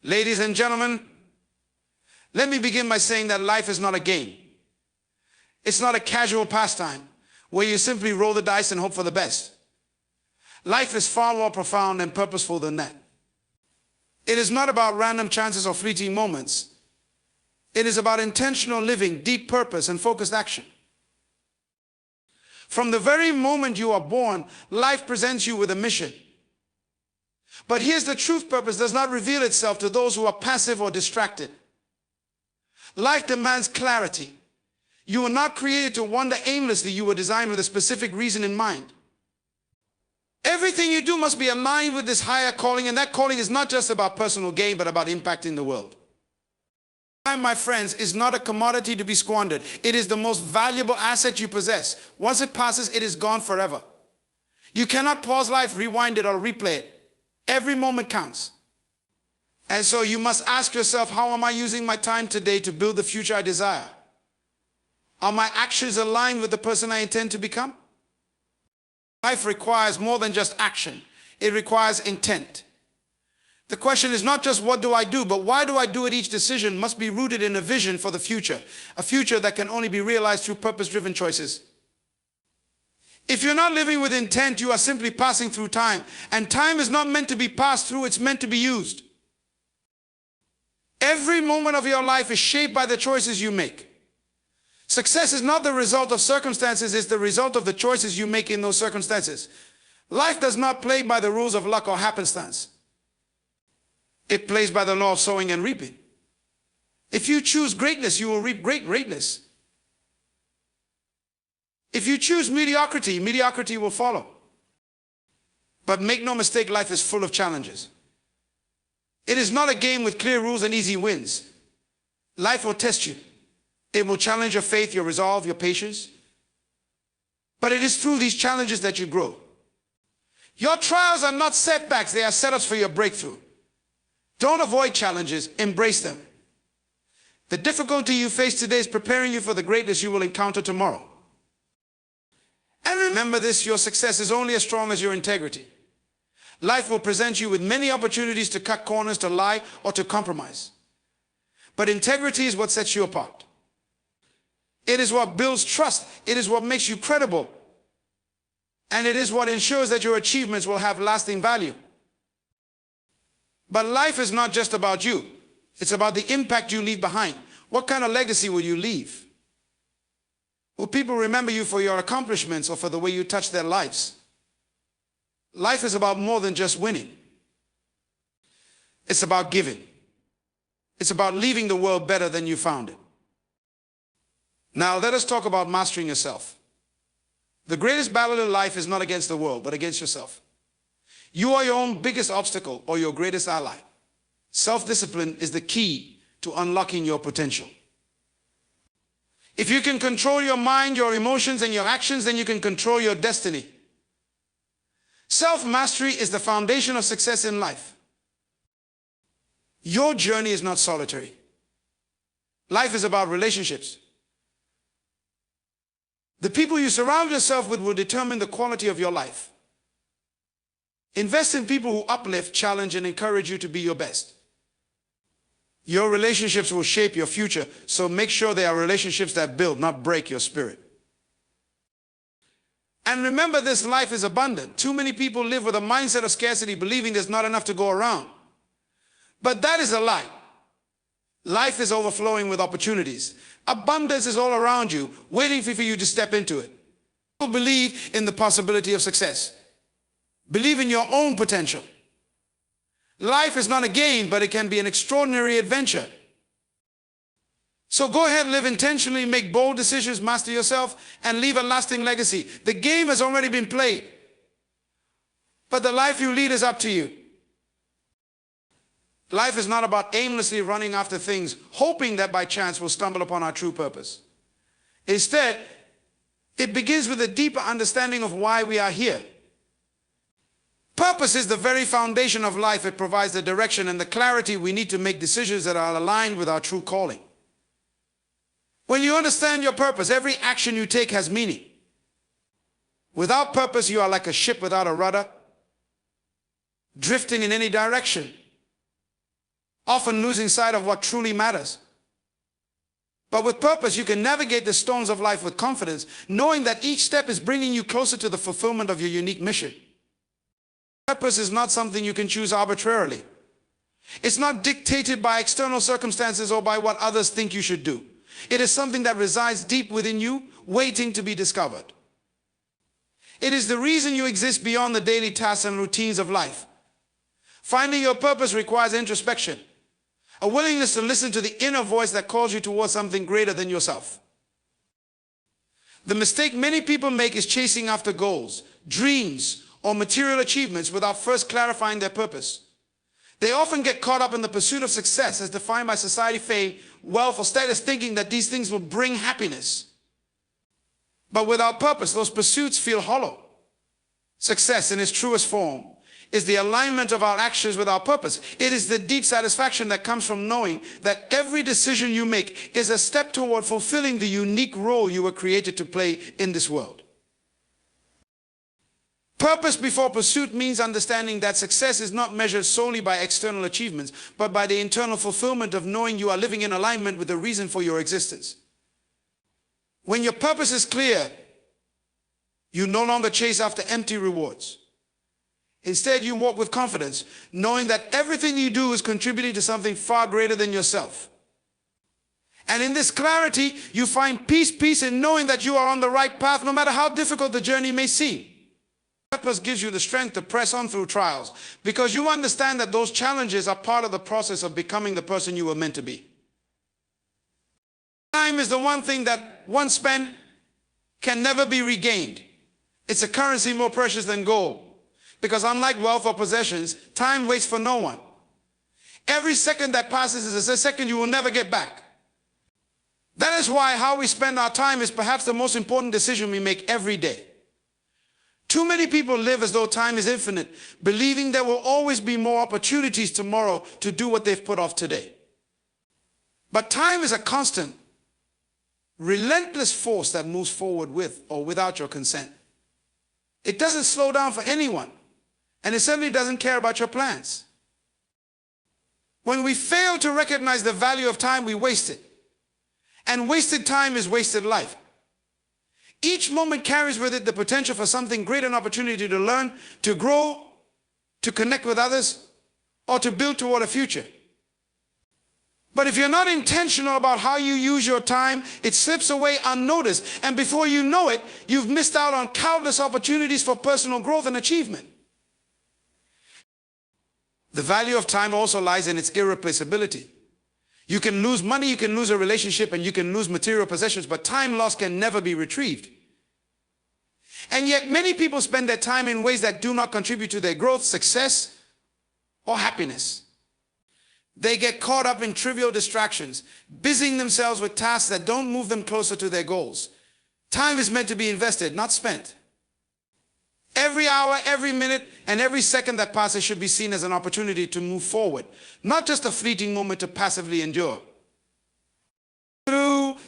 Ladies and gentlemen, let me begin by saying that life is not a game. It's not a casual pastime where you simply roll the dice and hope for the best. Life is far more profound and purposeful than that. It is not about random chances or fleeting moments. It is about intentional living, deep purpose, and focused action. From the very moment you are born, life presents you with a mission. But here's the truth: purpose does not reveal itself to those who are passive or distracted. Life demands clarity. You were not created to wander aimlessly. You were designed with a specific reason in mind. Everything you do must be aligned with this higher calling, and that calling is not just about personal gain, but about impacting the world. Time, my friends, is not a commodity to be squandered. It is the most valuable asset you possess. Once it passes, it is gone forever. You cannot pause life, rewind it, or replay it. Every moment counts. And so you must ask yourself, how am I using my time today to build the future I desire? Are my actions aligned with the person I intend to become? Life requires more than just action. It requires intent. The question is not just what do I do, but why do I do it? Each decision must be rooted in a vision for the future, a future that can only be realized through purpose-driven choices. If you're not living with intent, you are simply passing through time. And time is not meant to be passed through, it's meant to be used. Every moment of your life is shaped by the choices you make. Success is not the result of circumstances, it's the result of the choices you make in those circumstances. Life does not play by the rules of luck or happenstance. It plays by the law of sowing and reaping. If you choose greatness, you will reap greatness. If you choose mediocrity, mediocrity will follow. But make no mistake, life is full of challenges. It is not a game with clear rules and easy wins. Life will test you. It will challenge your faith, your resolve, your patience. But it is through these challenges that you grow. Your trials are not setbacks, they are setups for your breakthrough. Don't avoid challenges, embrace them. The difficulty you face today is preparing you for the greatness you will encounter tomorrow. And remember this: your success is only as strong as your integrity. Life will present you with many opportunities to cut corners, to lie, or to compromise. But integrity is what sets you apart. It is what builds trust. It is what makes you credible. And it is what ensures that your achievements will have lasting value. But life is not just about you. It's about the impact you leave behind. What kind of legacy will you leave? Will people remember you for your accomplishments or for the way you touch their lives? Life is about more than just winning. It's about giving. It's about leaving the world better than you found it. Now let us talk about mastering yourself. The greatest battle in life is not against the world, but against yourself. You are your own biggest obstacle or your greatest ally. Self-discipline is the key to unlocking your potential. If you can control your mind, your emotions, and your actions, then you can control your destiny. Self-mastery is the foundation of success in life. Your journey is not solitary. Life is about relationships. The people you surround yourself with will determine the quality of your life. Invest in people who uplift, challenge, and encourage you to be your best. Your relationships will shape your future, so make sure they are relationships that build, not break your spirit. And remember this: life is abundant. Too many people live with a mindset of scarcity, believing there's not enough to go around. But that is a lie. Life is overflowing with opportunities. Abundance is all around you, waiting for you to step into it. Believe in the possibility of success. Believe in your own potential. Life is not a game, but it can be an extraordinary adventure. So go ahead, live intentionally, make bold decisions, master yourself, and leave a lasting legacy. The game has already been played, but the life you lead is up to you. Life is not about aimlessly running after things, hoping that by chance we'll stumble upon our true purpose. Instead, it begins with a deeper understanding of why we are here. Purpose is the very foundation of life. It provides the direction and the clarity we need to make decisions that are aligned with our true calling. When you understand your purpose, every action you take has meaning. Without purpose, you are like a ship without a rudder, drifting in any direction. often losing sight of what truly matters. But with purpose, you can navigate the storms of life with confidence, knowing that each step is bringing you closer to the fulfillment of your unique mission. Purpose is not something you can choose arbitrarily. It's not dictated by external circumstances or by what others think you should do. It is something that resides deep within you, waiting to be discovered. It is the reason you exist beyond the daily tasks and routines of life. Finding your purpose requires introspection, a willingness to listen to the inner voice that calls you towards something greater than yourself. The mistake many people make is chasing after goals, dreams, or material achievements without first clarifying their purpose. They often get caught up in the pursuit of success as defined by society, fame, wealth, or status, thinking that these things will bring happiness. But without purpose, those pursuits feel hollow. Success in its truest form is the alignment of our actions with our purpose. It is the deep satisfaction that comes from knowing that every decision you make is a step toward fulfilling the unique role you were created to play in this world. Purpose before pursuit means understanding that success is not measured solely by external achievements, but by the internal fulfillment of knowing you are living in alignment with the reason for your existence. When your purpose is clear, you no longer chase after empty rewards. Instead, you walk with confidence, knowing that everything you do is contributing to something far greater than yourself. And in this clarity, you find peace in knowing that you are on the right path, no matter how difficult the journey may seem. Purpose gives you the strength to press on through trials, because you understand that those challenges are part of the process of becoming the person you were meant to be. Time is the one thing that, once spent, can never be regained. It's a currency more precious than gold. Because unlike wealth or possessions, time waits for no one. Every second that passes is a second you will never get back. That is why how we spend our time is perhaps the most important decision we make every day. Too many people live as though time is infinite, believing there will always be more opportunities tomorrow to do what they've put off today. But time is a constant, relentless force that moves forward with or without your consent. It doesn't slow down for anyone. And it certainly doesn't care about your plans. When we fail to recognize the value of time, we waste it. And wasted time is wasted life. Each moment carries with it the potential for something great, an opportunity to learn, to grow, to connect with others, or to build toward a future. But if you're not intentional about how you use your time, it slips away unnoticed. And before you know it, you've missed out on countless opportunities for personal growth and achievement. The value of time also lies in its irreplaceability. You can lose money, you can lose a relationship, and you can lose material possessions, but time lost can never be retrieved. And yet many people spend their time in ways that do not contribute to their growth, success, or happiness. They get caught up in trivial distractions, busying themselves with tasks that don't move them closer to their goals. Time is meant to be invested, not spent. Every hour, every minute, and every second that passes should be seen as an opportunity to move forward, not just a fleeting moment to passively endure.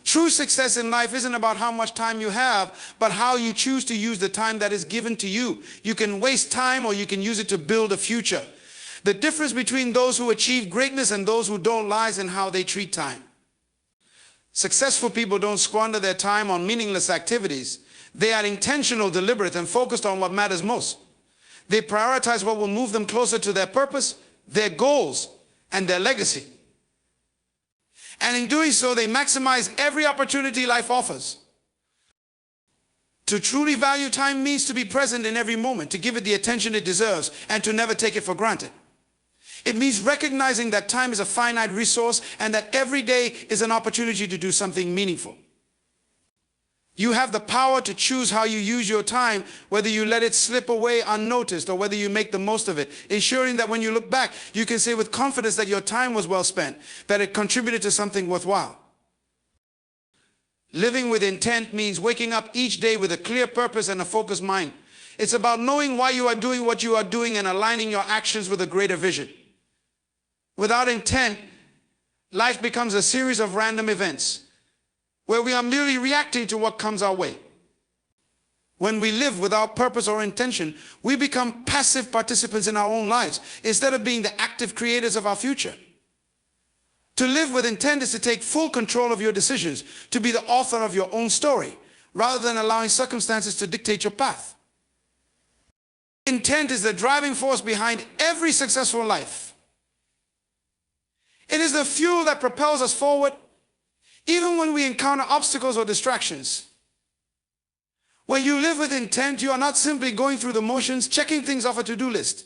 True success in life isn't about how much time you have, but how you choose to use the time that is given to you. You can waste time or you can use it to build a future. The difference between those who achieve greatness and those who don't lies in how they treat time. Successful people don't squander their time on meaningless activities. They are intentional, deliberate, and focused on what matters most. They prioritize what will move them closer to their purpose, their goals, and their legacy. And in doing so, they maximize every opportunity life offers. To truly value time means to be present in every moment, to give it the attention it deserves, and to never take it for granted. It means recognizing that time is a finite resource and that every day is an opportunity to do something meaningful. You have the power to choose how you use your time, whether you let it slip away unnoticed or whether you make the most of it, ensuring that when you look back, you can say with confidence that your time was well spent, that it contributed to something worthwhile. Living with intent means waking up each day with a clear purpose and a focused mind. It's about knowing why you are doing what you are doing and aligning your actions with a greater vision. Without intent, life becomes a series of random events where we are merely reacting to what comes our way. When we live without purpose or intention, we become passive participants in our own lives instead of being the active creators of our future. To live with intent is to take full control of your decisions, to be the author of your own story, rather than allowing circumstances to dictate your path. Intent is the driving force behind every successful life. It is the fuel that propels us forward, even when we encounter obstacles or distractions. When you live with intent, you are not simply going through the motions, checking things off a to-do list.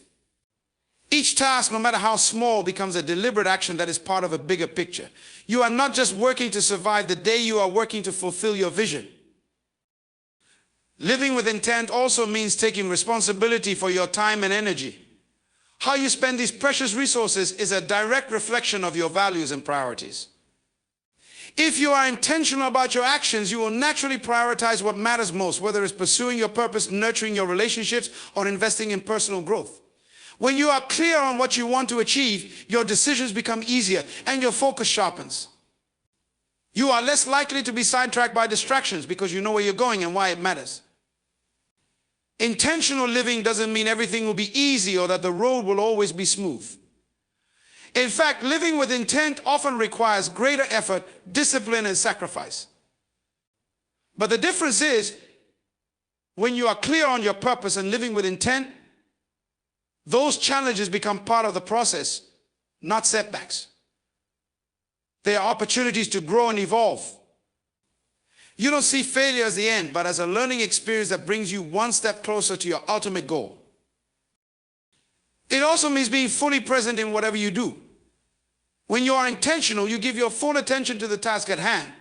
Each task, no matter how small, becomes a deliberate action that is part of a bigger picture. You are not just working to survive the day, you are working to fulfill your vision. Living with intent also means taking responsibility for your time and energy. How you spend these precious resources is a direct reflection of your values and priorities. If you are intentional about your actions, you will naturally prioritize what matters most, whether it's pursuing your purpose, nurturing your relationships, or investing in personal growth. When you are clear on what you want to achieve, your decisions become easier and your focus sharpens. You are less likely to be sidetracked by distractions because you know where you're going and why it matters. Intentional living doesn't mean everything will be easy or that the road will always be smooth. In fact, living with intent often requires greater effort, discipline, and sacrifice. But the difference is, when you are clear on your purpose and living with intent, those challenges become part of the process, not setbacks. They are opportunities to grow and evolve. You don't see failure as the end, but as a learning experience that brings you one step closer to your ultimate goal. It also means being fully present in whatever you do. When you are intentional, you give your full attention to the task at hand.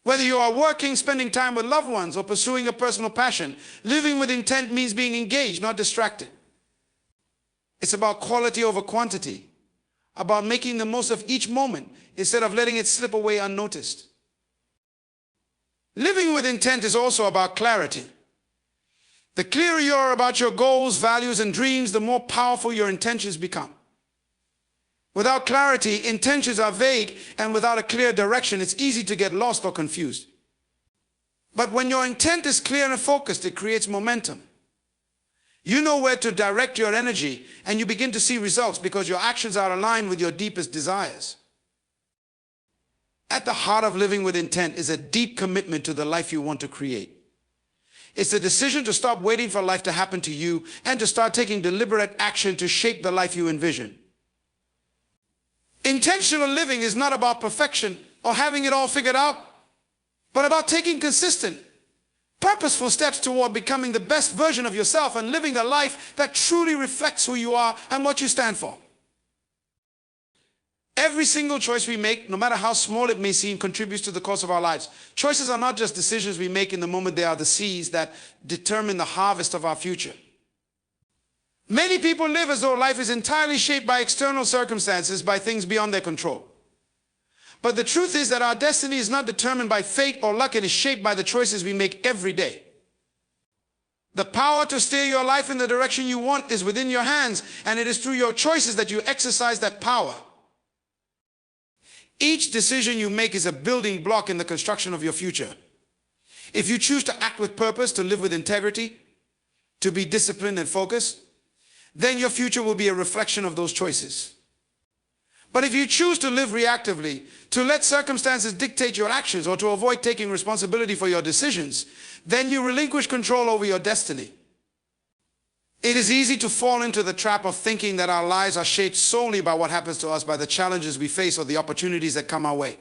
Whether you are working, spending time with loved ones, or pursuing a personal passion, living with intent means being engaged, not distracted. It's about quality over quantity, about making the most of each moment instead of letting it slip away unnoticed. Living with intent is also about clarity. The clearer you are about your goals, values, and dreams, the more powerful your intentions become. Without clarity, intentions are vague, and without a clear direction, it's easy to get lost or confused. But when your intent is clear and focused, it creates momentum. You know where to direct your energy, and you begin to see results because your actions are aligned with your deepest desires. At the heart of living with intent is a deep commitment to the life you want to create. It's the decision to stop waiting for life to happen to you and to start taking deliberate action to shape the life you envision. Intentional living is not about perfection or having it all figured out, but about taking consistent, purposeful steps toward becoming the best version of yourself and living the life that truly reflects who you are and what you stand for. Every single choice we make, no matter how small it may seem, contributes to the course of our lives. Choices are not just decisions we make in the moment, they are the seeds that determine the harvest of our future. Many people live as though life is entirely shaped by external circumstances, by things beyond their control. But the truth is that our destiny is not determined by fate or luck, it is shaped by the choices we make every day. The power to steer your life in the direction you want is within your hands, and it is through your choices that you exercise that power. Each decision you make is a building block in the construction of your future. If you choose to act with purpose, to live with integrity, to be disciplined and focused, then your future will be a reflection of those choices. But if you choose to live reactively, to let circumstances dictate your actions, or to avoid taking responsibility for your decisions, then you relinquish control over your destiny. It is easy to fall into the trap of thinking that our lives are shaped solely by what happens to us, by the challenges we face or the opportunities that come our way.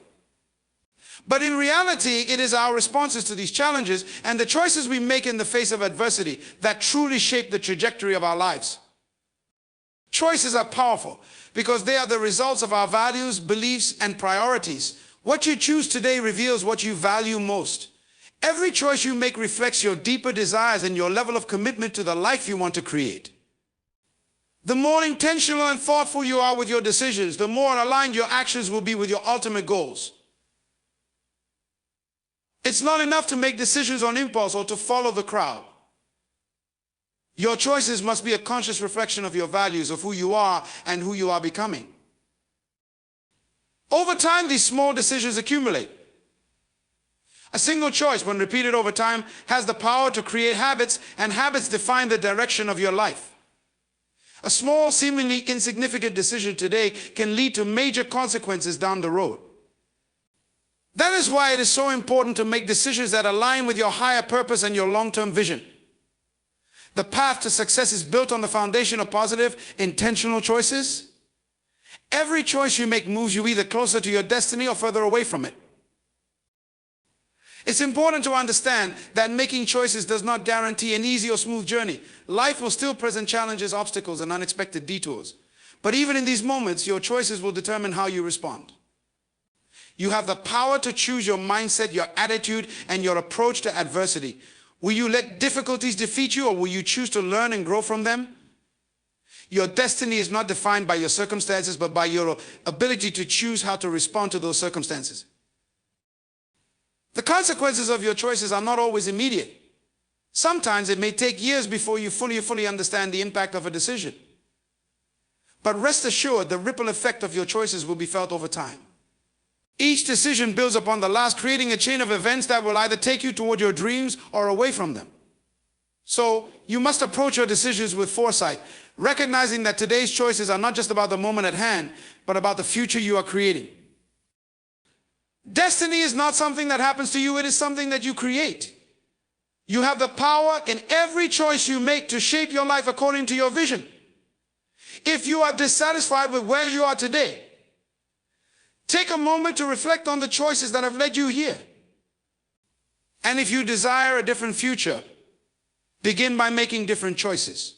But in reality, it is our responses to these challenges and the choices we make in the face of adversity that truly shape the trajectory of our lives. Choices are powerful because they are the results of our values, beliefs, and priorities. What you choose today reveals what you value most. Every choice you make reflects your deeper desires and your level of commitment to the life you want to create. The more intentional and thoughtful you are with your decisions, the more aligned your actions will be with your ultimate goals. It's not enough to make decisions on impulse or to follow the crowd. Your choices must be a conscious reflection of your values, of who you are and who you are becoming. Over time, these small decisions accumulate. A single choice, when repeated over time, has the power to create habits, and habits define the direction of your life. A small, seemingly insignificant decision today can lead to major consequences down the road. That is why it is so important to make decisions that align with your higher purpose and your long-term vision. The path to success is built on the foundation of positive, intentional choices. Every choice you make moves you either closer to your destiny or further away from it. It's important to understand that making choices does not guarantee an easy or smooth journey. Life will still present challenges, obstacles, and unexpected detours. But even in these moments, your choices will determine how you respond. You have the power to choose your mindset, your attitude, and your approach to adversity. Will you let difficulties defeat you, or will you choose to learn and grow from them? Your destiny is not defined by your circumstances, but by your ability to choose how to respond to those circumstances. The consequences of your choices are not always immediate. Sometimes it may take years before you fully understand the impact of a decision. But rest assured, the ripple effect of your choices will be felt over time. Each decision builds upon the last, creating a chain of events that will either take you toward your dreams or away from them. So you must approach your decisions with foresight, recognizing that today's choices are not just about the moment at hand, but about the future you are creating. Destiny is not something that happens to you, it is something that you create. You have the power in every choice you make to shape your life according to your vision. If you are dissatisfied with where you are today, take a moment to reflect on the choices that have led you here. And if you desire a different future, begin by making different choices.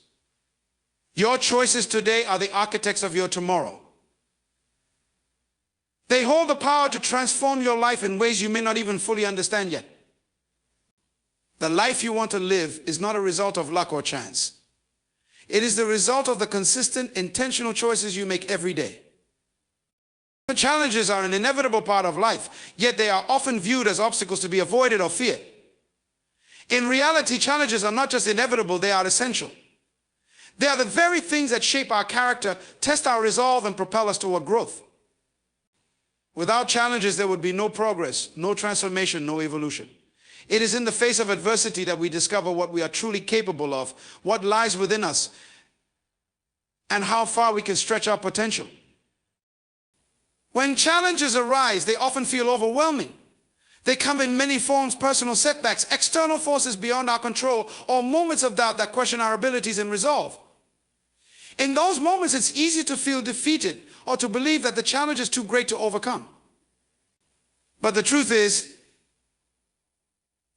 Your choices today are the architects of your tomorrow. They hold the power to transform your life in ways you may not even fully understand yet. The life you want to live is not a result of luck or chance. It is the result of the consistent, intentional choices you make every day. The challenges are an inevitable part of life, yet they are often viewed as obstacles to be avoided or feared. In reality, challenges are not just inevitable, they are essential. They are the very things that shape our character, test our resolve, and propel us toward growth. Without challenges, there would be no progress, no transformation, no evolution. It is in the face of adversity that we discover what we are truly capable of, what lies within us, and how far we can stretch our potential. When challenges arise, they often feel overwhelming. They come in many forms: personal setbacks, external forces beyond our control, or moments of doubt that question our abilities and resolve. In those moments, it's easy to feel defeated or to believe that the challenge is too great to overcome. But the truth is,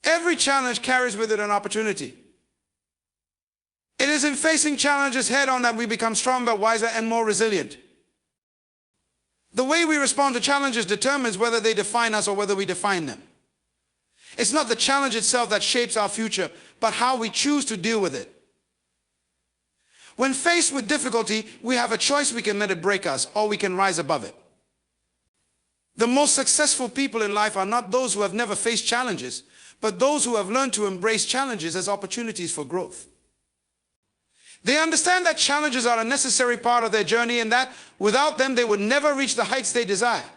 every challenge carries with it an opportunity. It is in facing challenges head-on that we become stronger, wiser, and more resilient. The way we respond to challenges determines whether they define us or whether we define them. It's not the challenge itself that shapes our future, but how we choose to deal with it. When faced with difficulty, we have a choice: we can let it break us, or we can rise above it. The most successful people in life are not those who have never faced challenges, but those who have learned to embrace challenges as opportunities for growth. They understand that challenges are a necessary part of their journey, and that without them they would never reach the heights they desire.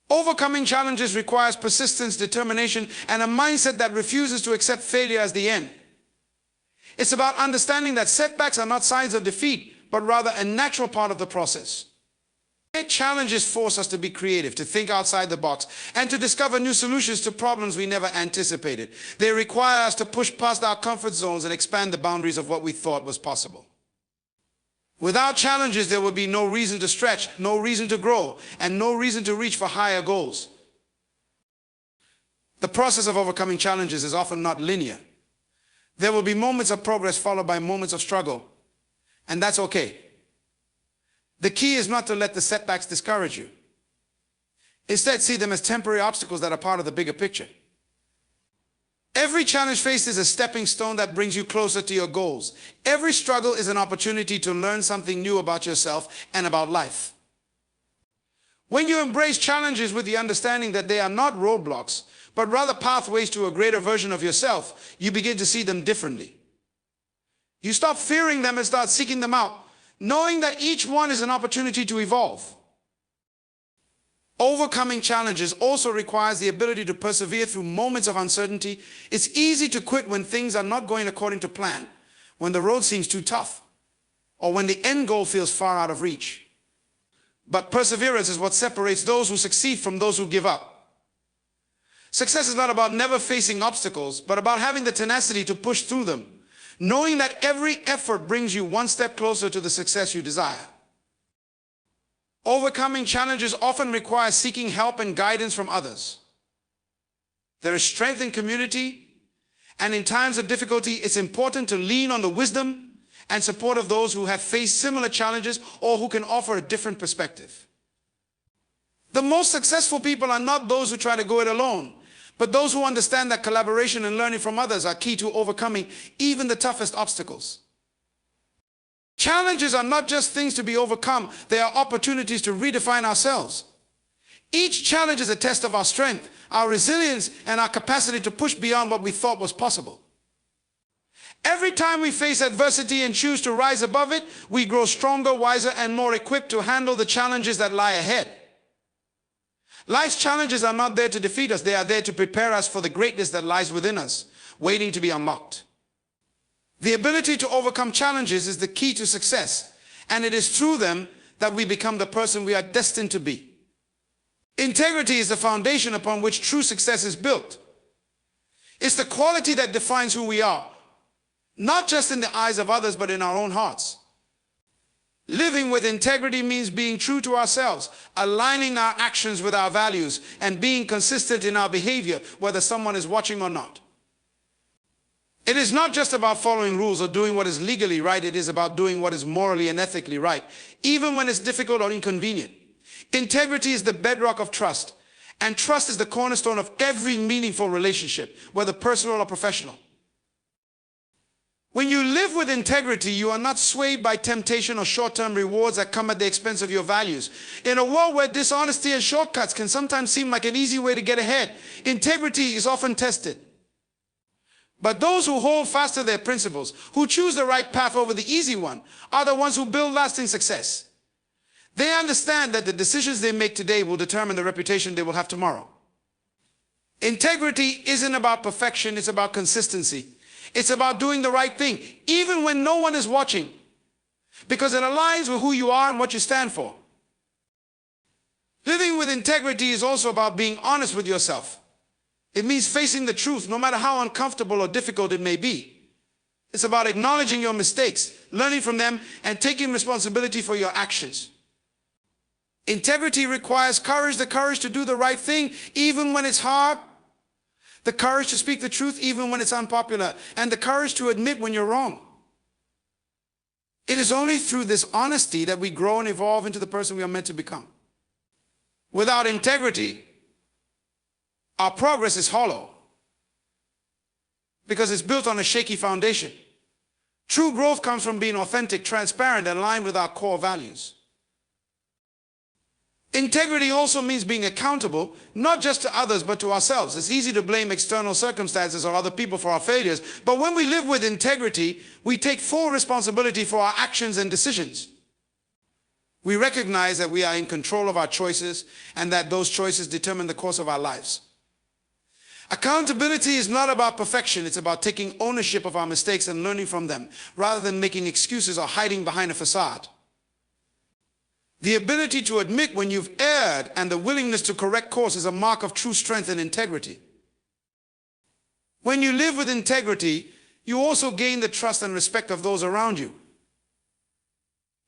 Overcoming challenges requires persistence, determination, and a mindset that refuses to accept failure as the end. It's about understanding that setbacks are not signs of defeat, but rather a natural part of the process. Challenges force us to be creative, to think outside the box, and to discover new solutions to problems we never anticipated. They require us to push past our comfort zones and expand the boundaries of what we thought was possible. Without challenges, there would be no reason to stretch, no reason to grow, and no reason to reach for higher goals. The process of overcoming challenges is often not linear. There will be moments of progress followed by moments of struggle, and that's okay. The key is not to let the setbacks discourage you. Instead, see them as temporary obstacles that are part of the bigger picture. Every challenge faced is a stepping stone that brings you closer to your goals. Every struggle is an opportunity to learn something new about yourself and about life. When you embrace challenges with the understanding that they are not roadblocks, but rather pathways to a greater version of yourself, you begin to see them differently. You stop fearing them and start seeking them out, knowing that each one is an opportunity to evolve. Overcoming challenges also requires the ability to persevere through moments of uncertainty. It's easy to quit when things are not going according to plan, when the road seems too tough. or when the end goal feels far out of reach. But perseverance is what separates those who succeed from those who give up. Success is not about never facing obstacles, but about having the tenacity to push through them, knowing that every effort brings you one step closer to the success you desire. Overcoming challenges often requires seeking help and guidance from others. There is strength in community, and in times of difficulty, it's important to lean on the wisdom and support of those who have faced similar challenges or who can offer a different perspective. The most successful people are not those who try to go it alone, but those who understand that collaboration and learning from others are key to overcoming even the toughest obstacles. Challenges are not just things to be overcome, they are opportunities to redefine ourselves. Each challenge is a test of our strength, our resilience, and our capacity to push beyond what we thought was possible. Every time we face adversity and choose to rise above it, we grow stronger, wiser, and more equipped to handle the challenges that lie ahead. Life's challenges are not there to defeat us, they are there to prepare us for the greatness that lies within us, waiting to be unlocked. The ability to overcome challenges is the key to success, and it is through them that we become the person we are destined to be. Integrity is the foundation upon which true success is built. It's the quality that defines who we are, not just in the eyes of others, but in our own hearts. Living with integrity means being true to ourselves, aligning our actions with our values, and being consistent in our behavior, whether someone is watching or not. It is not just about following rules or doing what is legally right, it is about doing what is morally and ethically right, even when it's difficult or inconvenient. Integrity is the bedrock of trust, and trust is the cornerstone of every meaningful relationship, whether personal or professional. When you live with integrity, you are not swayed by temptation or short-term rewards that come at the expense of your values. In a world where dishonesty and shortcuts can sometimes seem like an easy way to get ahead, integrity is often tested. But those who hold fast to their principles, who choose the right path over the easy one, are the ones who build lasting success. They understand that the decisions they make today will determine the reputation they will have tomorrow. Integrity isn't about perfection, it's about consistency. It's about doing the right thing, even when no one is watching, because it aligns with who you are and what you stand for. Living with integrity is also about being honest with yourself. It means facing the truth, no matter how uncomfortable or difficult it may be. It's about acknowledging your mistakes, learning from them, and taking responsibility for your actions. Integrity requires courage, the courage to do the right thing, even when it's hard, the courage to speak the truth, even when it's unpopular, and the courage to admit when you're wrong. It is only through this honesty that we grow and evolve into the person we are meant to become. Without integrity, our progress is hollow because it's built on a shaky foundation. True growth comes from being authentic, transparent, and aligned with our core values. Integrity also means being accountable, not just to others, but to ourselves. It's easy to blame external circumstances or other people for our failures, but when we live with integrity, we take full responsibility for our actions and decisions. We recognize that we are in control of our choices and that those choices determine the course of our lives. Accountability is not about perfection, it's about taking ownership of our mistakes and learning from them, rather than making excuses or hiding behind a facade. The ability to admit when you've erred and the willingness to correct course is a mark of true strength and integrity. When you live with integrity, you also gain the trust and respect of those around you.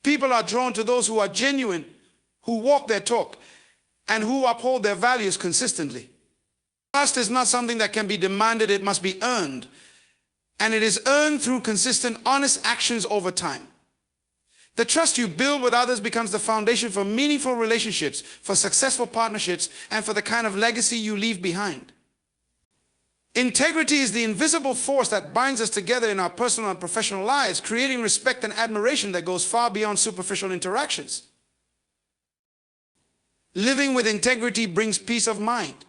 People are drawn to those who are genuine, who walk their talk, and who uphold their values consistently. Trust is not something that can be demanded, it must be earned. And it is earned through consistent, honest actions over time. The trust you build with others becomes the foundation for meaningful relationships, for successful partnerships, and for the kind of legacy you leave behind. Integrity is the invisible force that binds us together in our personal and professional lives, creating respect and admiration that goes far beyond superficial interactions. Living with integrity brings peace of mind.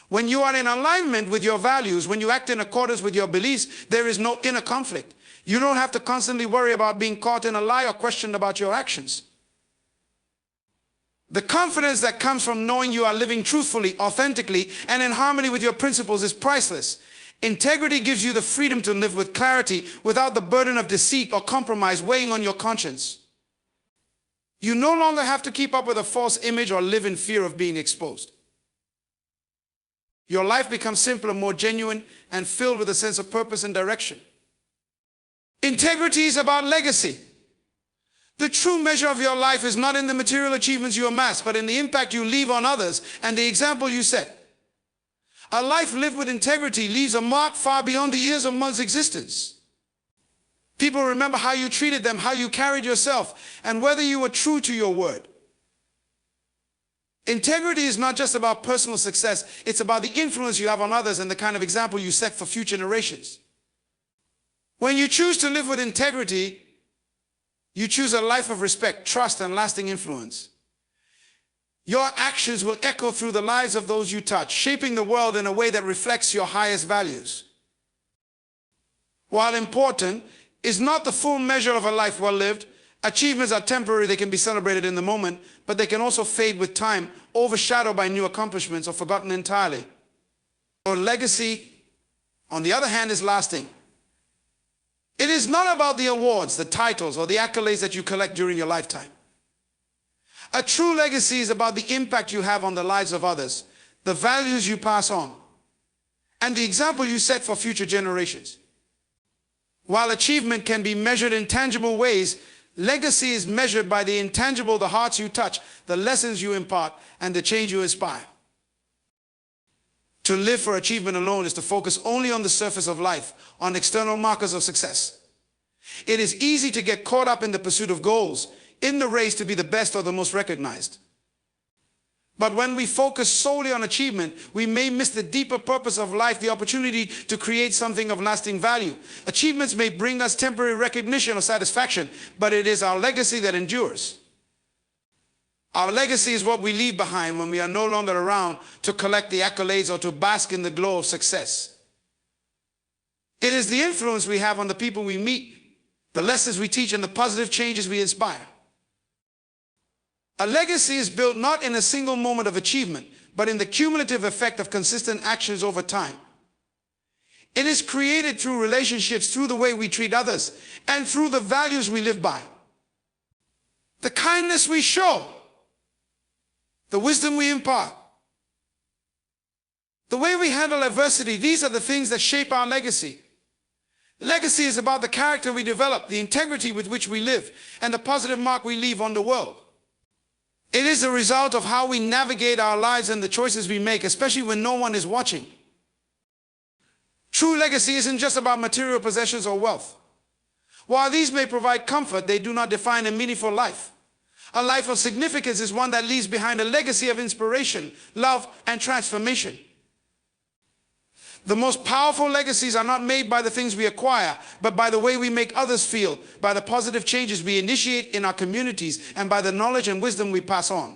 When you are in alignment with your values, when you act in accordance with your beliefs, there is no inner conflict. You don't have to constantly worry about being caught in a lie or questioned about your actions. The confidence that comes from knowing you are living truthfully, authentically, and in harmony with your principles is priceless. Integrity gives you the freedom to live with clarity without the burden of deceit or compromise weighing on your conscience. You no longer have to keep up with a false image or live in fear of being exposed. Your life becomes simpler, more genuine, and filled with a sense of purpose and direction. Integrity is about legacy. The true measure of your life is not in the material achievements you amass, but in the impact you leave on others and the example you set. A life lived with integrity leaves a mark far beyond the years of one's existence. People remember how you treated them, how you carried yourself, and whether you were true to your word. Integrity is not just about personal success, it's about the influence you have on others and the kind of example you set for future generations. When you choose to live with integrity, you choose a life of respect, trust, and lasting influence. Your actions will echo through the lives of those you touch, shaping the world in a way that reflects your highest values. While important is not the full measure of a life well lived, achievements are temporary. They can be celebrated in the moment, but they can also fade with time, overshadowed by new accomplishments or forgotten entirely. Your legacy, on the other hand, is lasting. It is not about the awards, the titles, or the accolades that you collect during your lifetime. A true legacy is about the impact you have on the lives of others, the values you pass on, and the example you set for future generations. While achievement can be measured in tangible ways, legacy is measured by the intangible, the hearts you touch, the lessons you impart, and the change you inspire. To live for achievement alone is to focus only on the surface of life, on external markers of success. It is easy to get caught up in the pursuit of goals, in the race to be the best or the most recognized. But when we focus solely on achievement, we may miss the deeper purpose of life, the opportunity to create something of lasting value. Achievements may bring us temporary recognition or satisfaction, but it is our legacy that endures. Our legacy is what we leave behind when we are no longer around to collect the accolades or to bask in the glow of success. It is the influence we have on the people we meet, the lessons we teach, and the positive changes we inspire. A legacy is built not in a single moment of achievement, but in the cumulative effect of consistent actions over time. It is created through relationships, through the way we treat others, and through the values we live by. The kindness we show, the wisdom we impart, the way we handle adversity, these are the things that shape our legacy. Legacy is about the character we develop, the integrity with which we live, and the positive mark we leave on the world. It is a result of how we navigate our lives and the choices we make, especially when no one is watching. True legacy isn't just about material possessions or wealth. While these may provide comfort, they do not define a meaningful life. A life of significance is one that leaves behind a legacy of inspiration, love, and transformation. The most powerful legacies are not made by the things we acquire, but by the way we make others feel, by the positive changes we initiate in our communities, and by the knowledge and wisdom we pass on.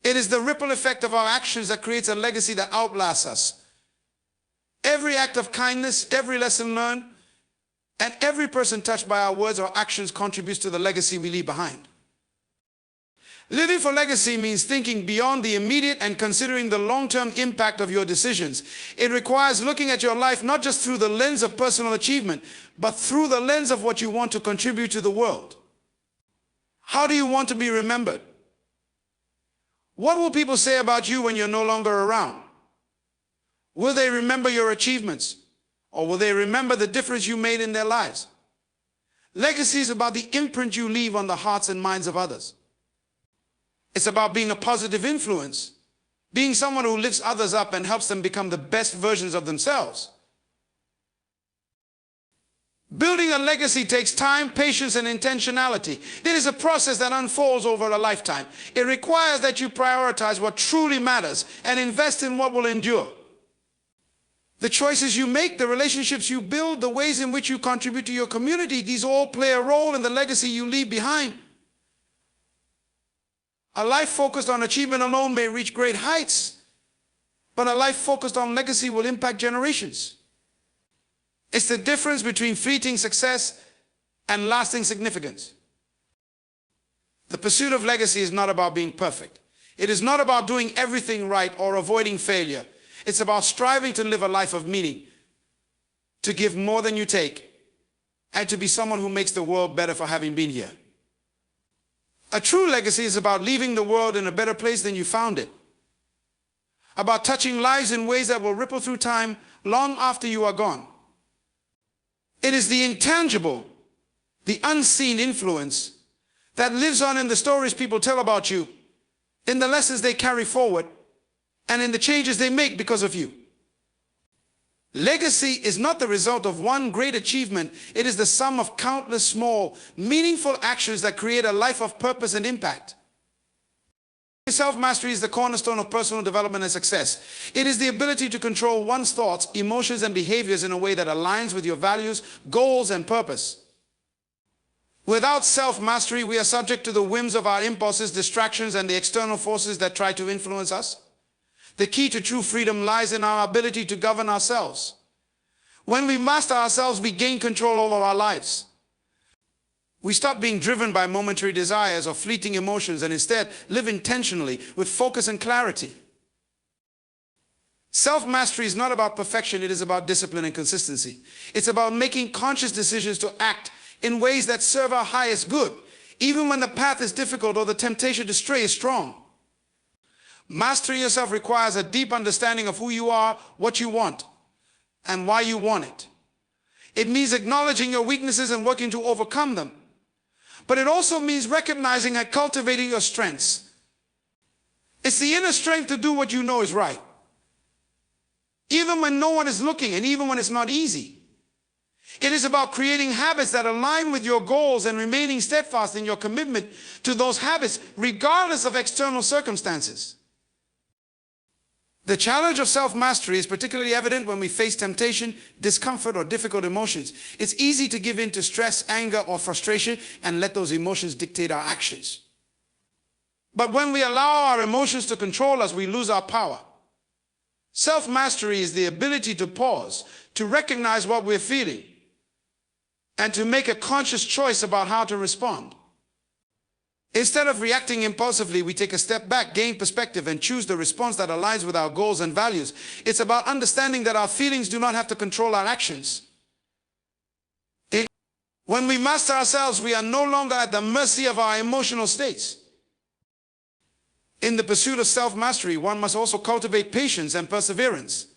It is the ripple effect of our actions that creates a legacy that outlasts us. Every act of kindness, every lesson learned, and every person touched by our words or actions contributes to the legacy we leave behind. Living for legacy means thinking beyond the immediate and considering the long-term impact of your decisions. It requires looking at your life not just through the lens of personal achievement, but through the lens of what you want to contribute to the world. How do you want to be remembered? What will people say about you when you're no longer around? Will they remember your achievements? Or will they remember the difference you made in their lives? Legacy is about the imprint you leave on the hearts and minds of others. It's about being a positive influence, being someone who lifts others up and helps them become the best versions of themselves. Building a legacy takes time, patience, and intentionality. It is a process that unfolds over a lifetime. It requires that you prioritize what truly matters and invest in what will endure. The choices you make, the relationships you build, the ways in which you contribute to your community, these all play a role in the legacy you leave behind. A life focused on achievement alone may reach great heights, but a life focused on legacy will impact generations. It's the difference between fleeting success and lasting significance. The pursuit of legacy is not about being perfect. It is not about doing everything right or avoiding failure. It's about striving to live a life of meaning, to give more than you take, and to be someone who makes the world better for having been here. A true legacy is about leaving the world in a better place than you found it, about touching lives in ways that will ripple through time long after you are gone. It is the intangible, the unseen influence that lives on in the stories people tell about you, in the lessons they carry forward, and in the changes they make because of you. Legacy is not the result of one great achievement. It is the sum of countless small, meaningful actions that create a life of purpose and impact. Self-mastery is the cornerstone of personal development and success. It is the ability to control one's thoughts, emotions, and behaviors in a way that aligns with your values, goals, and purpose. Without self-mastery, we are subject to the whims of our impulses, distractions, and the external forces that try to influence us. The key to true freedom lies in our ability to govern ourselves. When we master ourselves, we gain control over our lives. We stop being driven by momentary desires or fleeting emotions and instead live intentionally with focus and clarity. Self-mastery is not about perfection, it is about discipline and consistency. It's about making conscious decisions to act in ways that serve our highest good, even when the path is difficult or the temptation to stray is strong. Mastering yourself requires a deep understanding of who you are, what you want, and why you want it. It means acknowledging your weaknesses and working to overcome them. But it also means recognizing and cultivating your strengths. It's the inner strength to do what you know is right, even when no one is looking and even when it's not easy. It is about creating habits that align with your goals and remaining steadfast in your commitment to those habits regardless of external circumstances. The challenge of self-mastery is particularly evident when we face temptation, discomfort, or difficult emotions. It's easy to give in to stress, anger, or frustration and let those emotions dictate our actions. But when we allow our emotions to control us, we lose our power. Self-mastery is the ability to pause, to recognize what we're feeling, and to make a conscious choice about how to respond. Instead of reacting impulsively, we take a step back, gain perspective, and choose the response that aligns with our goals and values. It's about understanding that our feelings do not have to control our actions. When we master ourselves, we are no longer at the mercy of our emotional states. In the pursuit of self-mastery, one must also cultivate patience and perseverance.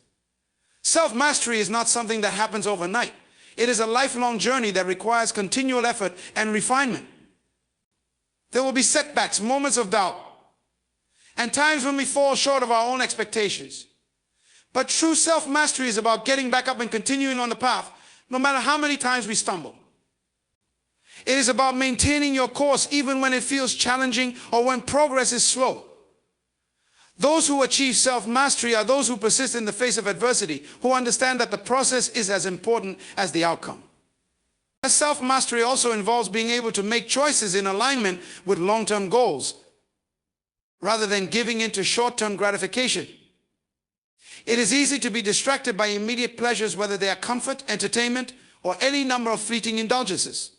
Self-mastery is not something that happens overnight. It is a lifelong journey that requires continual effort and refinement. There will be setbacks, moments of doubt, and times when we fall short of our own expectations. But true self-mastery is about getting back up and continuing on the path, no matter how many times we stumble. It is about maintaining your course even when it feels challenging or when progress is slow. Those who achieve self-mastery are those who persist in the face of adversity, who understand that the process is as important as the outcome. Self-mastery also involves being able to make choices in alignment with long-term goals, rather than giving in to short-term gratification. It is easy to be distracted by immediate pleasures, whether they are comfort, entertainment, or any number of fleeting indulgences.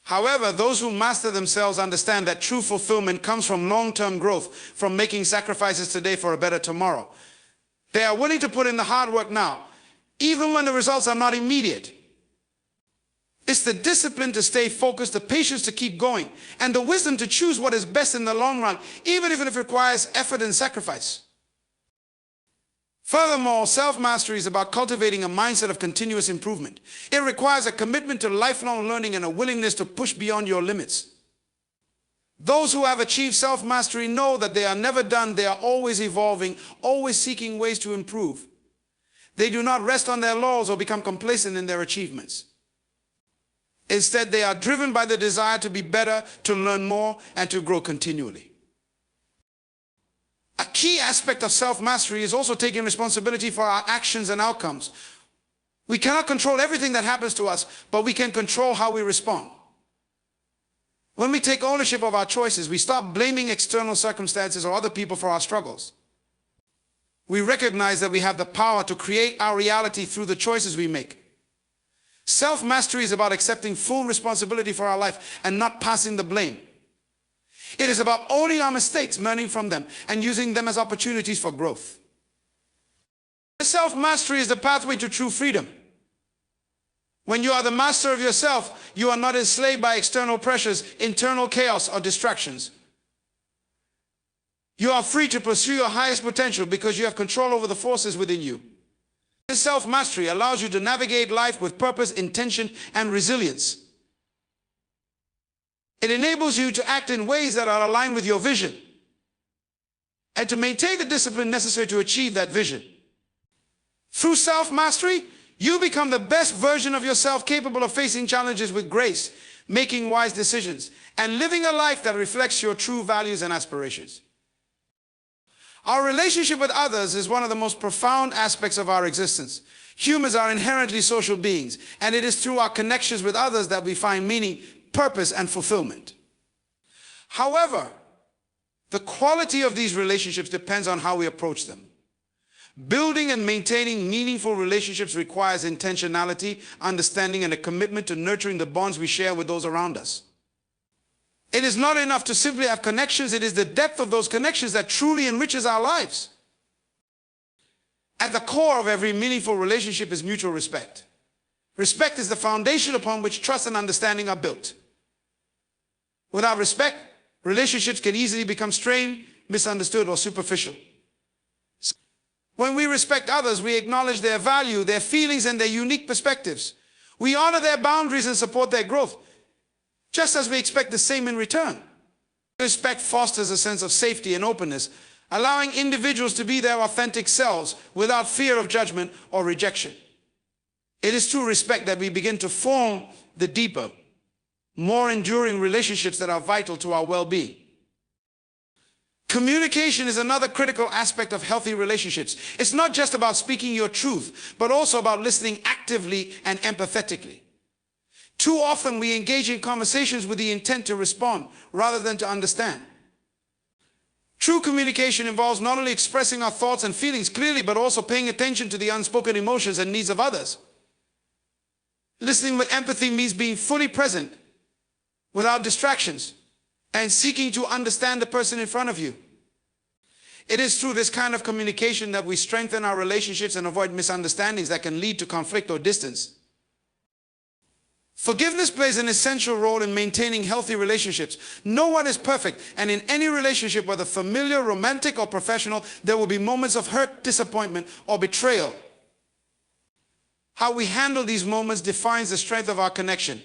However, those who master themselves understand that true fulfillment comes from long-term growth, from making sacrifices today for a better tomorrow. They are willing to put in the hard work now, even when the results are not immediate. It's the discipline to stay focused, the patience to keep going, and the wisdom to choose what is best in the long run, even if it requires effort and sacrifice. Furthermore, self-mastery is about cultivating a mindset of continuous improvement. It requires a commitment to lifelong learning and a willingness to push beyond your limits. Those who have achieved self-mastery know that they are never done. They are always evolving, always seeking ways to improve. They do not rest on their laurels or become complacent in their achievements. Instead, they are driven by the desire to be better, to learn more, and to grow continually. A key aspect of self-mastery is also taking responsibility for our actions and outcomes. We cannot control everything that happens to us, but we can control how we respond. When we take ownership of our choices, we stop blaming external circumstances or other people for our struggles. We recognize that we have the power to create our reality through the choices we make. Self-mastery is about accepting full responsibility for our life and not passing the blame. It is about owning our mistakes, learning from them, and using them as opportunities for growth. Self-mastery is the pathway to true freedom. When you are the master of yourself, you are not enslaved by external pressures, internal chaos, or distractions. You are free to pursue your highest potential because you have control over the forces within you. This self-mastery allows you to navigate life with purpose, intention, and resilience. It enables you to act in ways that are aligned with your vision and to maintain the discipline necessary to achieve that vision. Through self-mastery, you become the best version of yourself, capable of facing challenges with grace, making wise decisions, and living a life that reflects your true values and aspirations. Our relationship with others is one of the most profound aspects of our existence. Humans are inherently social beings, and it is through our connections with others that we find meaning, purpose, and fulfillment. However, the quality of these relationships depends on how we approach them. Building and maintaining meaningful relationships requires intentionality, understanding, and a commitment to nurturing the bonds we share with those around us. It is not enough to simply have connections. It is the depth of those connections that truly enriches our lives. At the core of every meaningful relationship is mutual respect. Respect is the foundation upon which trust and understanding are built. Without respect, relationships can easily become strained, misunderstood, or superficial. When we respect others, we acknowledge their value, their feelings, and their unique perspectives. We honor their boundaries and support their growth, just as we expect the same in return. Respect fosters a sense of safety and openness, allowing individuals to be their authentic selves without fear of judgment or rejection. It is through respect that we begin to form the deeper, more enduring relationships that are vital to our well-being. Communication is another critical aspect of healthy relationships. It's not just about speaking your truth, but also about listening actively and empathetically. Too often we engage in conversations with the intent to respond rather than to understand. True communication involves not only expressing our thoughts and feelings clearly, but also paying attention to the unspoken emotions and needs of others. Listening with empathy means being fully present, without distractions, and seeking to understand the person in front of you. It is through this kind of communication that we strengthen our relationships and avoid misunderstandings that can lead to conflict or distance. Forgiveness plays an essential role in maintaining healthy relationships. No one is perfect, and in any relationship, whether familiar, romantic, or professional, there will be moments of hurt, disappointment, or betrayal. How we handle these moments defines the strength of our connection.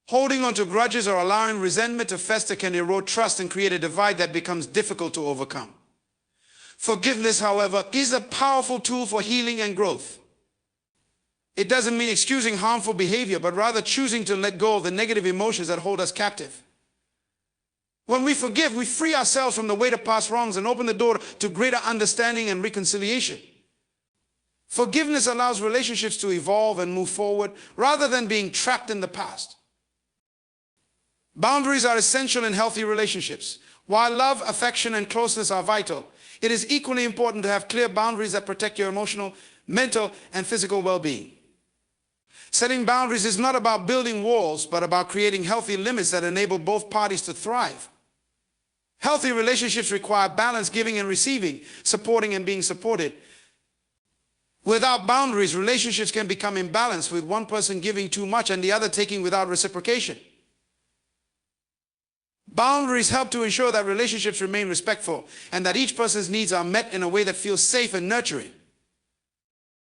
Holding on to grudges or allowing resentment to fester can erode trust and create a divide that becomes difficult to overcome. Forgiveness, however, is a powerful tool for healing and growth. It doesn't mean excusing harmful behavior, but rather choosing to let go of the negative emotions that hold us captive. When we forgive, we free ourselves from the weight of past wrongs and open the door to greater understanding and reconciliation. Forgiveness allows relationships to evolve and move forward rather than being trapped in the past. Boundaries are essential in healthy relationships. While love, affection, and closeness are vital, it is equally important to have clear boundaries that protect your emotional, mental, and physical well-being. Setting boundaries is not about building walls, but about creating healthy limits that enable both parties to thrive. Healthy relationships require balance, giving and receiving, supporting and being supported. Without boundaries, relationships can become imbalanced, with one person giving too much and the other taking without reciprocation. Boundaries help to ensure that relationships remain respectful and that each person's needs are met in a way that feels safe and nurturing.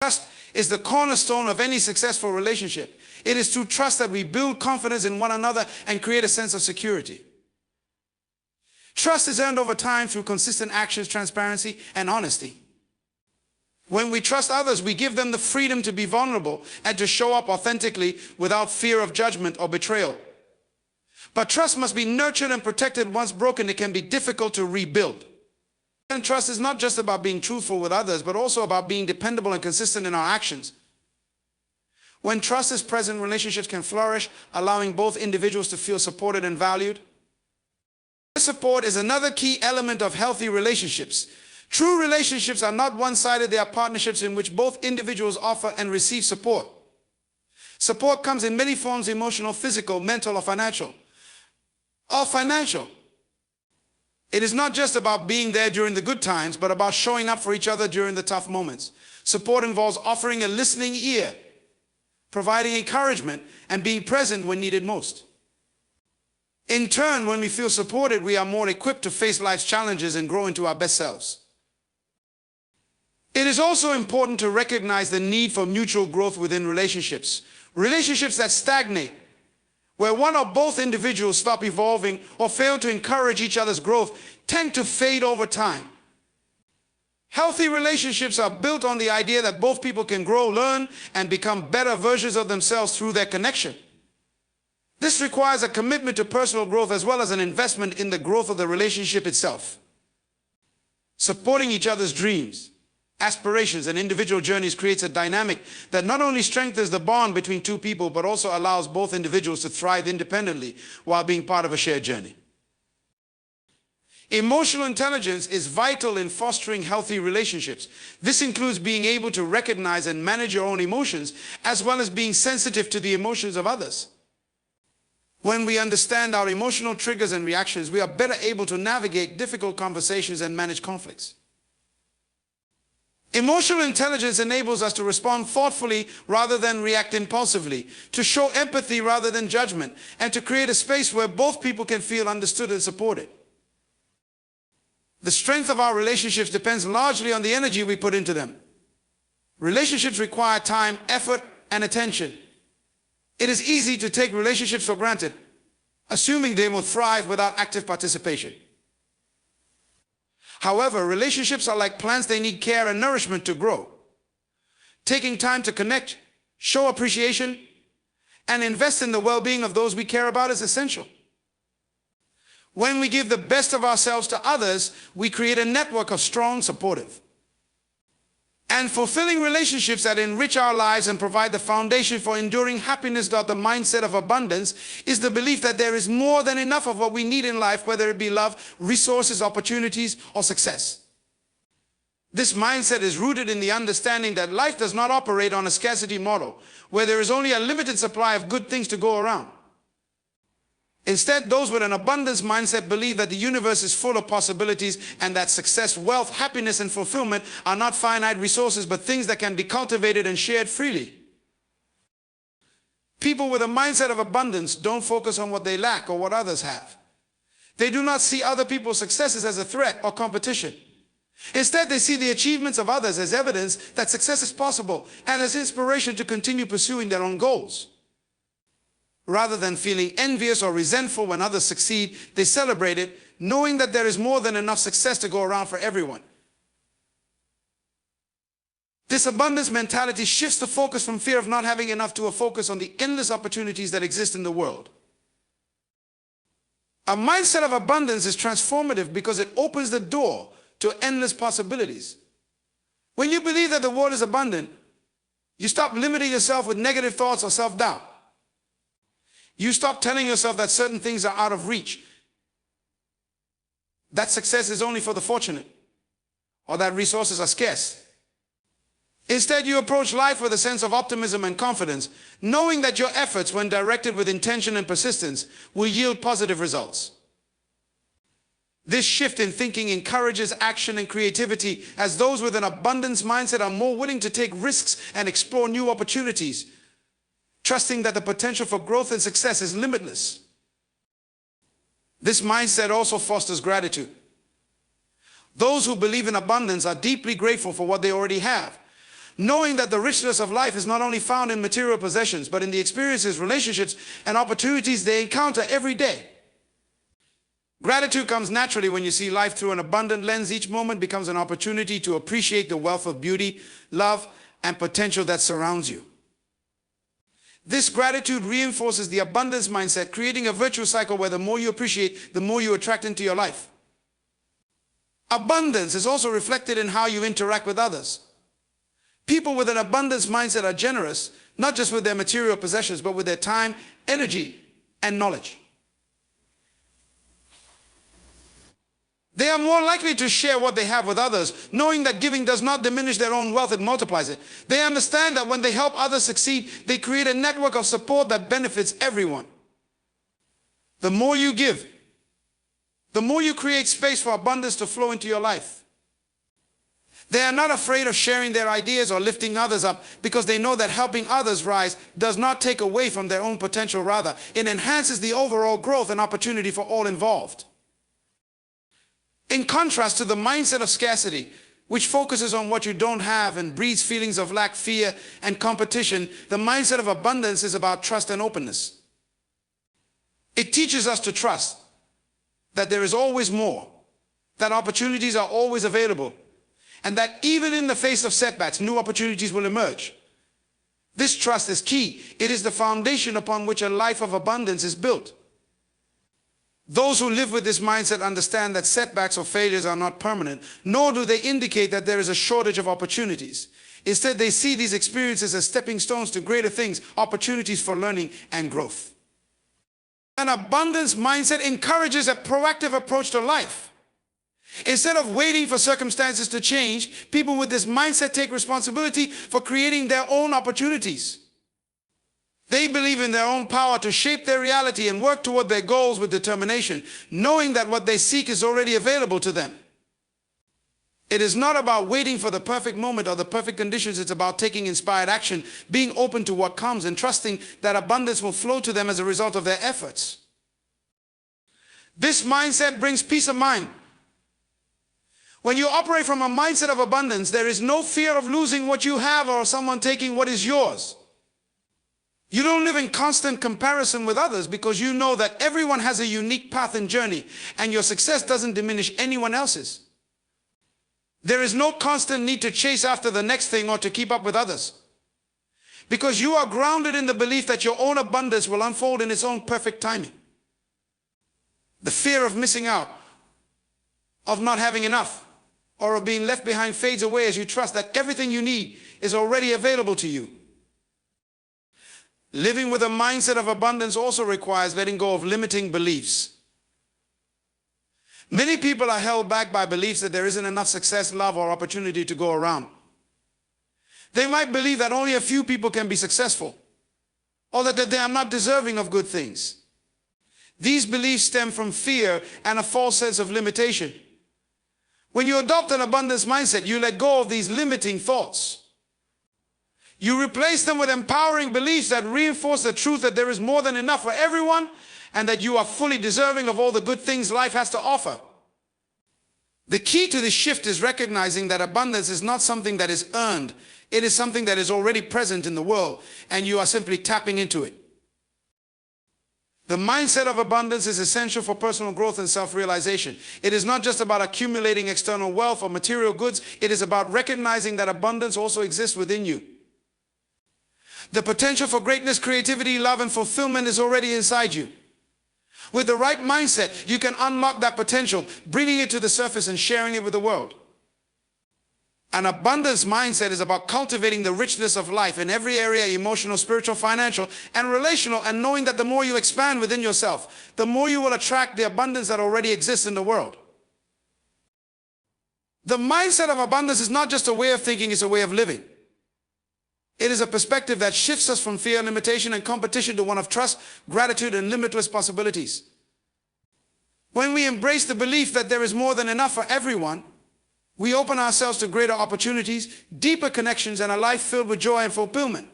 Trust is the cornerstone of any successful relationship. It is through trust that we build confidence in one another and create a sense of security. Trust is earned over time through consistent actions, transparency, and honesty. When we trust others, we give them the freedom to be vulnerable and to show up authentically without fear of judgment or betrayal. But trust must be nurtured and protected. Once broken, it can be difficult to rebuild. And trust is not just about being truthful with others, but also about being dependable and consistent in our actions. When trust is present, relationships can flourish, allowing both individuals to feel supported and valued. Support is another key element of healthy relationships. True relationships are not one-sided. They are partnerships in which both individuals offer and receive support. Support comes in many forms: emotional, physical, mental, or financial. It is not just about being there during the good times, but about showing up for each other during the tough moments. Support involves offering a listening ear, providing encouragement, and being present when needed most. In turn, when we feel supported, we are more equipped to face life's challenges and grow into our best selves. It is also important to recognize the need for mutual growth within relationships. Relationships that stagnate, where one or both individuals stop evolving or fail to encourage each other's growth, tend to fade over time. Healthy relationships are built on the idea that both people can grow, learn, and become better versions of themselves through their connection. This requires a commitment to personal growth as well as an investment in the growth of the relationship itself. Supporting each other's dreams, aspirations, and individual journeys creates a dynamic that not only strengthens the bond between two people, but also allows both individuals to thrive independently while being part of a shared journey. Emotional intelligence is vital in fostering healthy relationships. This includes being able to recognize and manage your own emotions, as well as being sensitive to the emotions of others. When we understand our emotional triggers and reactions, we are better able to navigate difficult conversations and manage conflicts. Emotional intelligence enables us to respond thoughtfully rather than react impulsively, to show empathy rather than judgment, and to create a space where both people can feel understood and supported. The strength of our relationships depends largely on the energy we put into them. Relationships require time, effort, and attention. It is easy to take relationships for granted, assuming they will thrive without active participation. However, relationships are like plants. They need care and nourishment to grow. Taking time to connect, show appreciation, and invest in the well-being of those we care about is essential. When we give the best of ourselves to others, we create a network of strong, supportive, and fulfilling relationships that enrich our lives and provide the foundation for enduring happiness. The mindset of abundance is the belief that there is more than enough of what we need in life, whether it be love, resources, opportunities, or success. This mindset is rooted in the understanding that life does not operate on a scarcity model, where there is only a limited supply of good things to go around. Instead, those with an abundance mindset believe that the universe is full of possibilities and that success, wealth, happiness, and fulfillment are not finite resources, but things that can be cultivated and shared freely. People with a mindset of abundance don't focus on what they lack or what others have. They do not see other people's successes as a threat or competition. Instead, they see the achievements of others as evidence that success is possible and as inspiration to continue pursuing their own goals. Rather than feeling envious or resentful when others succeed, they celebrate it, knowing that there is more than enough success to go around for everyone. This abundance mentality shifts the focus from fear of not having enough to a focus on the endless opportunities that exist in the world. A mindset of abundance is transformative because it opens the door to endless possibilities. When you believe that the world is abundant, you stop limiting yourself with negative thoughts or self-doubt. You stop telling yourself that certain things are out of reach, that success is only for the fortunate, or that resources are scarce. Instead, you approach life with a sense of optimism and confidence, knowing that your efforts, when directed with intention and persistence, will yield positive results. This shift in thinking encourages action and creativity, as those with an abundance mindset are more willing to take risks and explore new opportunities, trusting that the potential for growth and success is limitless. This mindset also fosters gratitude. Those who believe in abundance are deeply grateful for what they already have, knowing that the richness of life is not only found in material possessions, but in the experiences, relationships, and opportunities they encounter every day. Gratitude comes naturally when you see life through an abundant lens. Each moment becomes an opportunity to appreciate the wealth of beauty, love, and potential that surrounds you. This gratitude reinforces the abundance mindset, creating a virtuous cycle where the more you appreciate, the more you attract into your life. Abundance is also reflected in how you interact with others. People with an abundance mindset are generous, not just with their material possessions, but with their time, energy, and knowledge. They are more likely to share what they have with others, knowing that giving does not diminish their own wealth, it multiplies it. They understand that when they help others succeed, they create a network of support that benefits everyone. The more you give, the more you create space for abundance to flow into your life. They are not afraid of sharing their ideas or lifting others up because they know that helping others rise does not take away from their own potential. Rather, it enhances the overall growth and opportunity for all involved. In contrast to the mindset of scarcity, which focuses on what you don't have and breeds feelings of lack, fear, and competition, the mindset of abundance is about trust and openness. It teaches us to trust that there is always more, that opportunities are always available, and that even in the face of setbacks, new opportunities will emerge. This trust is key. It is the foundation upon which a life of abundance is built. Those who live with this mindset understand that setbacks or failures are not permanent, nor do they indicate that there is a shortage of opportunities. Instead, they see these experiences as stepping stones to greater things, opportunities for learning and growth. An abundance mindset encourages a proactive approach to life. Instead of waiting for circumstances to change, people with this mindset take responsibility for creating their own opportunities. They believe in their own power to shape their reality and work toward their goals with determination, knowing that what they seek is already available to them. It is not about waiting for the perfect moment or the perfect conditions. It's about taking inspired action, being open to what comes, and trusting that abundance will flow to them as a result of their efforts. This mindset brings peace of mind. When you operate from a mindset of abundance, there is no fear of losing what you have or someone taking what is yours. You don't live in constant comparison with others because you know that everyone has a unique path and journey, and your success doesn't diminish anyone else's. There is no constant need to chase after the next thing or to keep up with others, because you are grounded in the belief that your own abundance will unfold in its own perfect timing. The fear of missing out, of not having enough, or of being left behind fades away as you trust that everything you need is already available to you. Living with a mindset of abundance also requires letting go of limiting beliefs. Many people are held back by beliefs that there isn't enough success, love, or opportunity to go around. They might believe that only a few people can be successful, or that they are not deserving of good things. These beliefs stem from fear and a false sense of limitation. When you adopt an abundance mindset, you let go of these limiting thoughts. You replace them with empowering beliefs that reinforce the truth that there is more than enough for everyone and that you are fully deserving of all the good things life has to offer. The key to this shift is recognizing that abundance is not something that is earned. It is something that is already present in the world, and you are simply tapping into it. The mindset of abundance is essential for personal growth and self-realization. It is not just about accumulating external wealth or material goods. It is about recognizing that abundance also exists within you. The potential for greatness, creativity, love, and fulfillment is already inside you. With the right mindset, you can unlock that potential, bringing it to the surface and sharing it with the world. An abundance mindset is about cultivating the richness of life in every area, emotional, spiritual, financial, and relational, and knowing that the more you expand within yourself, the more you will attract the abundance that already exists in the world. The mindset of abundance is not just a way of thinking, it's a way of living. It is a perspective that shifts us from fear, limitation, and competition to one of trust, gratitude, and limitless possibilities. When we embrace the belief that there is more than enough for everyone, we open ourselves to greater opportunities, deeper connections, and a life filled with joy and fulfillment.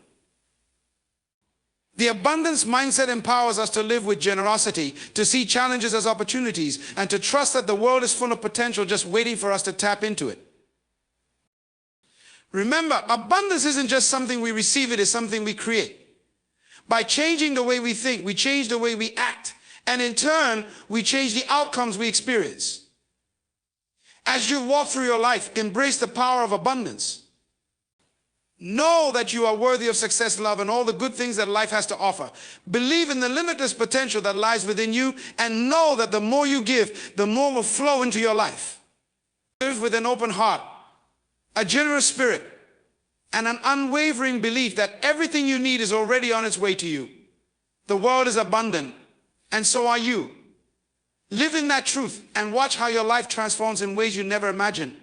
The abundance mindset empowers us to live with generosity, to see challenges as opportunities, and to trust that the world is full of potential just waiting for us to tap into it. Remember, abundance isn't just something we receive, it is something we create. By changing the way we think, we change the way we act, and in turn, we change the outcomes we experience. As you walk through your life, embrace the power of abundance. Know that you are worthy of success, love, and all the good things that life has to offer. Believe in the limitless potential that lies within you, and know that the more you give, the more will flow into your life. Live with an open heart, a generous spirit, and an unwavering belief that everything you need is already on its way to you. The world is abundant, and so are you. Live in that truth and watch how your life transforms in ways you never imagined.